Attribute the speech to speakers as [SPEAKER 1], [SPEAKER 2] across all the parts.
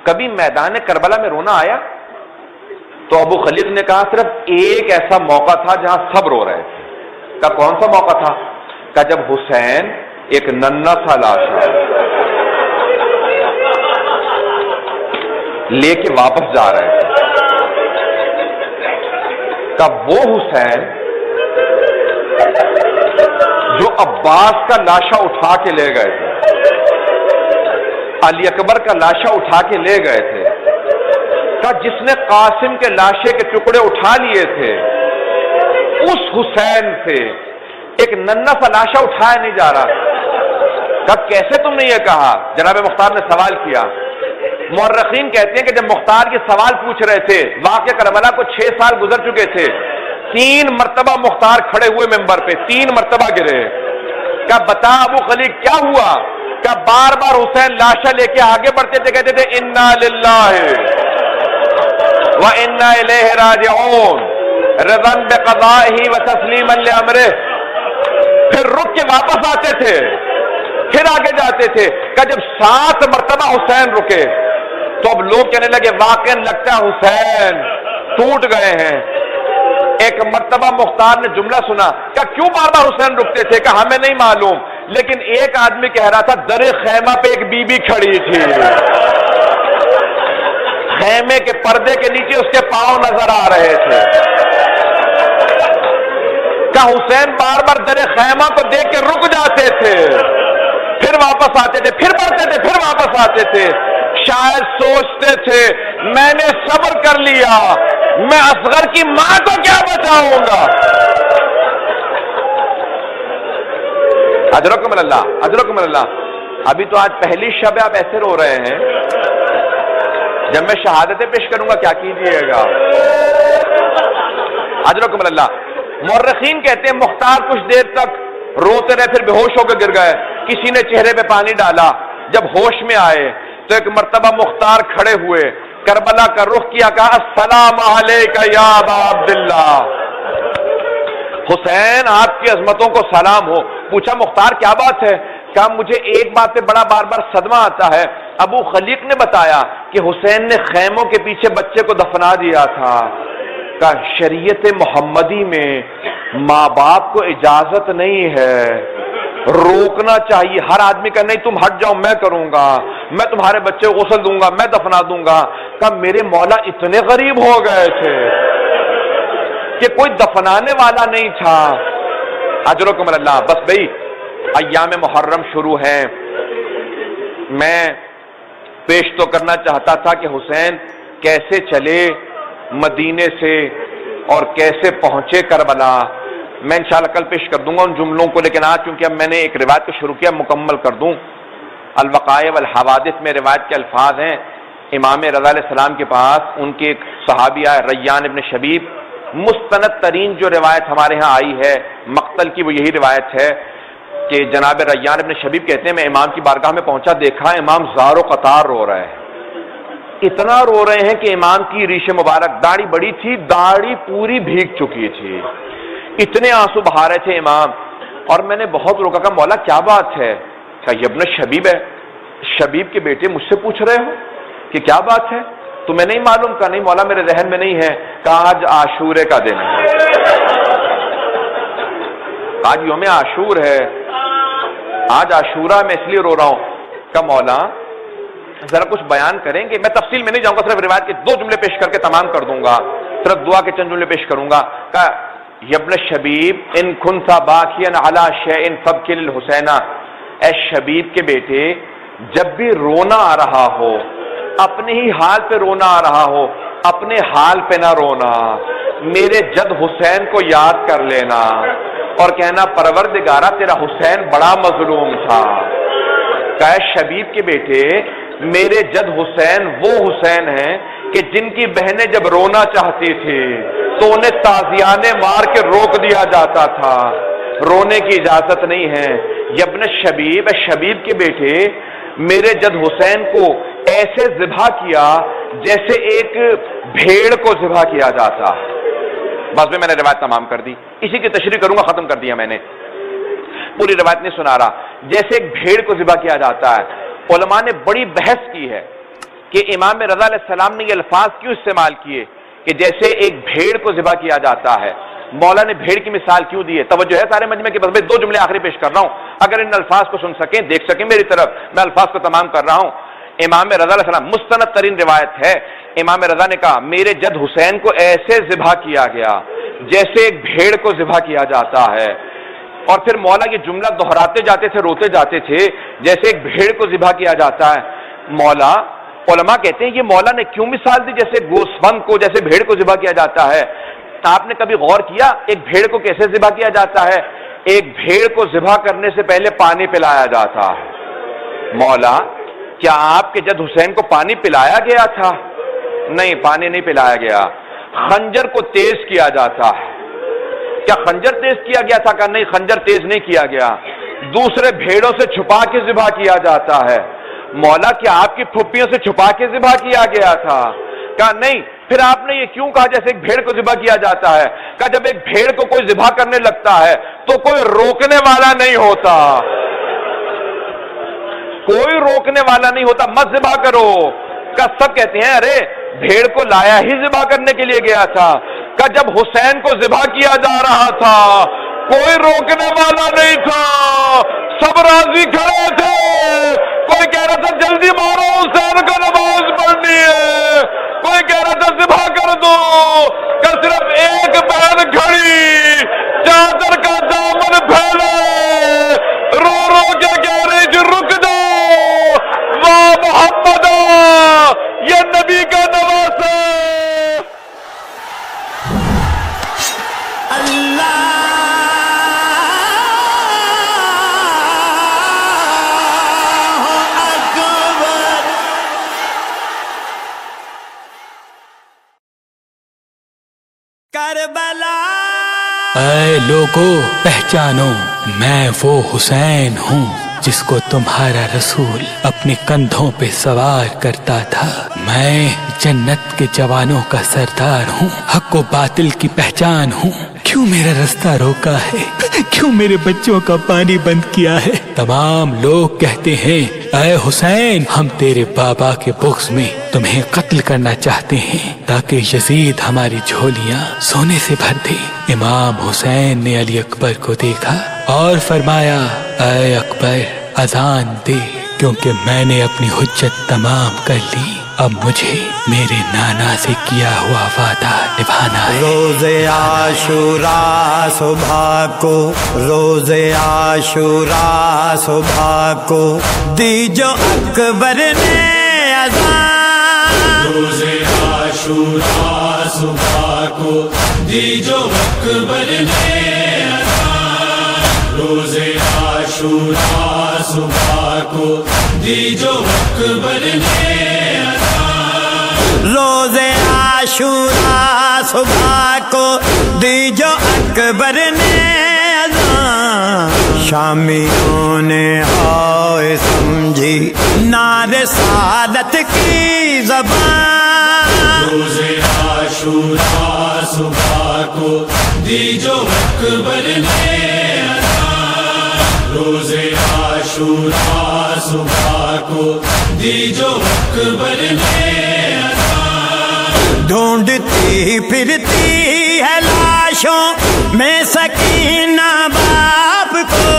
[SPEAKER 1] کبھی میدان کربلا میں رونا آیا؟ تو ابو خلیق نے کہا صرف ایک ایسا موقع تھا جہاں سب رو رہے تھے۔ کہا کون سا موقع تھا؟ کہا جب حسین ایک ننھا سا لاشا لے کے واپس جا رہے تھے۔ کہا وہ حسین جو عباس کا لاشا اٹھا کے لے گئے تھے، علی اکبر کا لاشا اٹھا کے لے گئے تھے، کہا جس نے قاسم کے لاشے کے ٹکڑے اٹھا لیے تھے، اس حسین سے ایک ننھا سا لاشا اٹھایا نہیں جا رہا۔ کہا کیسے تم نے یہ کہا؟ جناب مختار نے سوال کیا۔ مورخین کہتے ہیں کہ جب مختار یہ سوال پوچھ رہے تھے، واقعہ کربلا کو 6 سال گزر چکے تھے، 3 مرتبہ مختار کھڑے ہوئے ممبر پہ، 3 مرتبہ گرے۔ کہا بتا ابو خلیق کیا ہوا؟ کہا بار بار حسین لاشا لے کے آگے بڑھتے تھے، کہتے تھے انا للہ وانا الیہ راجعون رضا بقضائہ وتسلیما لامرہ، پھر رک کے واپس آتے تھے، پھر آگے جاتے تھے۔ کہ جب 7 مرتبہ حسین رکے تو اب لوگ کہنے لگے واقعا لگتا ہے حسین ٹوٹ گئے ہیں۔ ایک مرتبہ مختار نے جملہ سنا، کہ کیوں بار بار حسین رکتے تھے؟ کہ ہمیں نہیں معلوم، لیکن ایک آدمی کہہ رہا تھا در خیمہ پہ ایک بی بی کھڑی تھی، خیمے کے پردے کے نیچے اس کے پاؤں نظر آ رہے تھے۔ کہ حسین بار بار در خیمہ کو دیکھ کے رک جاتے تھے، پھر واپس آتے تھے، پھر بڑھتے تھے، پھر واپس آتے تھے۔ شاید سوچتے تھے میں نے صبر کر لیا، میں اصغر کی ماں کو کیا بچاؤں گا۔ اجرکم اللہ، اجرکم اللہ۔ ابھی تو آج پہلی شب ہے، آپ ایسے رو رہے ہیں، جب میں شہادتیں پیش کروں گا کیا کیجئے گا؟ اجرکم اللہ۔ مورخین کہتے ہیں مختار کچھ دیر تک روتے رہے، پھر بے ہوش ہو کے گر گئے، کسی نے چہرے پہ پانی ڈالا، جب ہوش میں آئے تو ایک مرتبہ مختار کھڑے ہوئے، کربلا کا رخ کیا، کہا السلام علیک یا ابا عبداللہ، حسین آپ کی عظمتوں کو سلام ہو۔ پوچھا مختار کیا بات ہے؟ کہا مجھے ایک بات پہ بڑا بار بار صدمہ آتا ہے، ابو خلیق نے بتایا کہ حسین نے خیموں کے پیچھے بچے کو دفنا دیا تھا۔ کہا شریعت محمدی میں ماں باپ کو اجازت نہیں ہے، روکنا چاہیے، ہر آدمی کا نہیں تم ہٹ جاؤ میں کروں گا، میں تمہارے بچے کو غسل دوں گا، میں دفنا دوں گا۔ کہا میرے مولا اتنے غریب ہو گئے تھے کہ کوئی دفنانے والا نہیں تھا۔ اجرکم اللہ۔ بس بھئی ایام محرم شروع ہیں، میں پیش تو کرنا چاہتا تھا کہ حسین کیسے چلے مدینے سے اور کیسے پہنچے کربلا، میں انشاءاللہ کل پیش کر دوں گا ان جملوں کو، لیکن آج چونکہ اب میں نے ایک روایت کو شروع کیا مکمل کر دوں۔ الوقائع والحوادث میں روایت کے الفاظ ہیں، امام رضا علیہ السلام کے پاس ان کے ایک صحابی آئے ریان ابن شبیب، مستند ترین جو روایت ہمارے ہاں آئی ہے مقتل کی وہ یہی روایت ہے کہ جناب ریان ابن شبیب کہتے ہیں میں امام کی بارگاہ میں پہنچا، دیکھا امام زار و قطار رو رہے ہیں، اتنا رو رہے ہیں کہ امام کی ریش مبارک، داڑھی بڑی تھی، داڑھی پوری بھیگ چکی تھی، اتنے آنسو بہا رہے تھے امام۔ اور میں نے بہت روکا، کہا مولا کیا بات ہے؟ کہا یہ ابن شبیب ہے، شبیب کے بیٹے مجھ سے پوچھ رہے ہو کہ کیا بات ہے؟ تمہیں نہیں معلوم؟ کہا نہیں مولا میرے ذہن میں نہیں ہے۔ کہا آج عاشورے کا دن ہے، آج یوم عاشور ہے، آج عاشورہ میں اس لیے رو رہا ہوں۔ کہا مولا ذرا کچھ بیان کریں گے؟ میں تفصیل میں نہیں جاؤں گا، صرف روایت کے 2 جملے پیش کر کے تمام کر دوں گا، صرف دعا کے چند جملے پیش کروں گا۔ کہا ابن شبیب ان کنت باکیا علی شیء فابکی للحسین، اے شبیب کے بیٹے جب بھی رونا آ رہا ہو، اپنے ہی حال پہ رونا آ رہا ہو، اپنے حال پہ نہ رونا، میرے جد حسین کو یاد کر لینا اور کہنا پروردگارہ تیرا حسین بڑا مظلوم تھا۔ کہ شبیب کے بیٹے میرے جد حسین وہ حسین ہیں کہ جن کی بہنیں جب رونا چاہتی تھی تو انہیں تازیانے مار کے روک دیا جاتا تھا، رونے کی اجازت نہیں ہے۔ ابن شبیب، شبیب کے بیٹے میرے جد حسین کو ایسے ذبح کیا جیسے ایک بھیڑ کو ذبح کیا جاتا۔ بس میں نے روایت تمام کر دی، اسی کی تشریح کروں گا، ختم کر دیا میں نے، پوری روایت نہیں سنا رہا۔ جیسے ایک بھیڑ کو ذبح کیا جاتا ہے، علماء نے بڑی بحث کی ہے کہ امام رضا علیہ السلام نے یہ الفاظ کیوں استعمال کیے کہ جیسے ایک بھیڑ کو ذبح کیا جاتا ہے. مولا نے بھیڑ کی مثال کیوں دی ہے؟ توجہ ہے سارے مجمع کے بس میں 2 جملے آخری پیش کر رہا ہوں، اگر ان الفاظ کو سن سکیں، دیکھ سکیں میری طرف، میں الفاظ کو تمام کر رہا ہوں. امام رضا علیہ السلام، مستند ترین روایت ہے، امام رضا نے کہا میرے جد حسین کو ایسے ذبح کیا گیا جیسے ایک بھیڑ کو ذبح کیا جاتا ہے. اور پھر مولا یہ جملہ دہراتے جاتے تھے، روتے جاتے تھے، جیسے ایک بھیڑ کو ذبح کیا جاتا ہے. مولا، علماء کہتے ہیں یہ مولا نے کیوں مثال دی جیسے گوسفند کو، جیسے بھیڑ کو ذبح کیا جاتا ہے؟ آپ نے کبھی غور کیا ایک بھیڑ کو کیسے ذبح کیا جاتا ہے؟ ایک بھیڑ کو ذبح کرنے سے پہلے پانی پلایا جاتا ہے. مولا، کیا آپ کے جد حسین کو پانی پلایا گیا تھا؟ نہیں، پانی نہیں پلایا گیا. خنجر کو تیز کیا جاتا ہے. کیا خنجر تیز کیا گیا تھا؟ کہ نہیں، خنجر تیز نہیں کیا گیا. دوسرے بھیڑوں سے چھپا کے ذبح کیا جاتا ہے. مولا، کیا آپ کی پھپھیوں سے چھپا کے ذبح کیا گیا تھا؟ کہا نہیں. پھر آپ نے یہ کیوں کہا جیسے ایک بھیڑ کو ذبح کیا جاتا ہے؟ کہا جب ایک بھیڑ کو کوئی ذبح کرنے لگتا ہے تو کوئی روکنے والا نہیں ہوتا، کوئی روکنے والا نہیں ہوتا، مت ذبح کرو. کہا سب کہتے ہیں ارے بھیڑ کو لایا ہی ذبح کرنے کے لیے گیا تھا. کہا جب حسین کو ذبح کیا جا رہا تھا کوئی روکنے والا نہیں تھا، سب راضی کھڑے تھے. کوئی کہہ رہا تھا جلدی مارو حسین کو نماز پڑھنی ہے، کوئی کہہ رہا تھا ذبح کر دو. کہ صرف ایک بہن کھڑی چادر کا دامن پھیلے رو رو کے کہہ رہی تھی رک جاؤ، واہ محمد یہ نبی کا نواسا.
[SPEAKER 2] اے لوگو پہچانو، میں وہ حسین ہوں جس کو تمہارا رسول اپنے کندھوں پہ سوار کرتا تھا. میں جنت کے جوانوں کا سردار ہوں، حق و باطل کی پہچان ہوں. کیوں میرا رستہ روکا ہے؟ کیوں میرے بچوں کا پانی بند کیا ہے؟ تمام لوگ کہتے ہیں اے حسین ہم تیرے بابا کے بغض میں تمہیں قتل کرنا چاہتے ہیں تاکہ یزید ہماری جھولیاں سونے سے بھر دے. امام حسین نے علی اکبر کو دیکھا اور فرمایا اے اکبر اذان دے، کیونکہ میں نے اپنی حجت تمام کر لی، اب مجھے میرے نانا سے کیا ہوا وعدہ نبھانا ہے.
[SPEAKER 3] روز عاشوراء صبح کو، روز عاشوراء صبح کو دی جو اکبر نے اذان.
[SPEAKER 4] روز عاشوراء صبح کو دی جو اکبر نے اذان. روز عاشوراء صبح کو دی جو اکبر نے
[SPEAKER 3] روز عاشوراء صبح کو دی جو اکبر نے اذان. شامیوں نے آئے سمجھی نعرہ رسالت کی زبان.
[SPEAKER 4] روز عاشوراء صبح کو دی جو اکبر نے اذان. روز عاشوراء صبح کو دی جو اکبر نے
[SPEAKER 3] ڈھونڈتی پھرتی ہے لاشوں میں سکینہ باپ کو.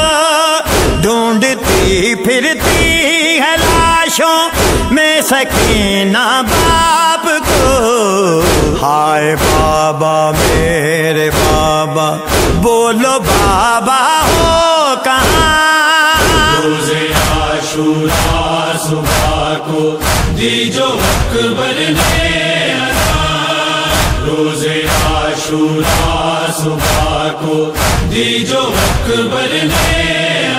[SPEAKER 3] ڈھونڈتی پھرتی ہے لاشوں میں سکینہ باپ کو. ہائے بابا میرے بابا، بولو بابا ہو کہاں.
[SPEAKER 4] روز عاشوراء صبح کو دی جو اکبر نے روز عاشوراء صبح کو دی جو اکبر نے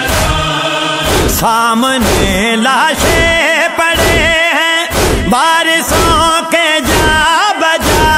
[SPEAKER 3] سامنے لاشیں پڑے ہیں بارشوں کے جا بجا.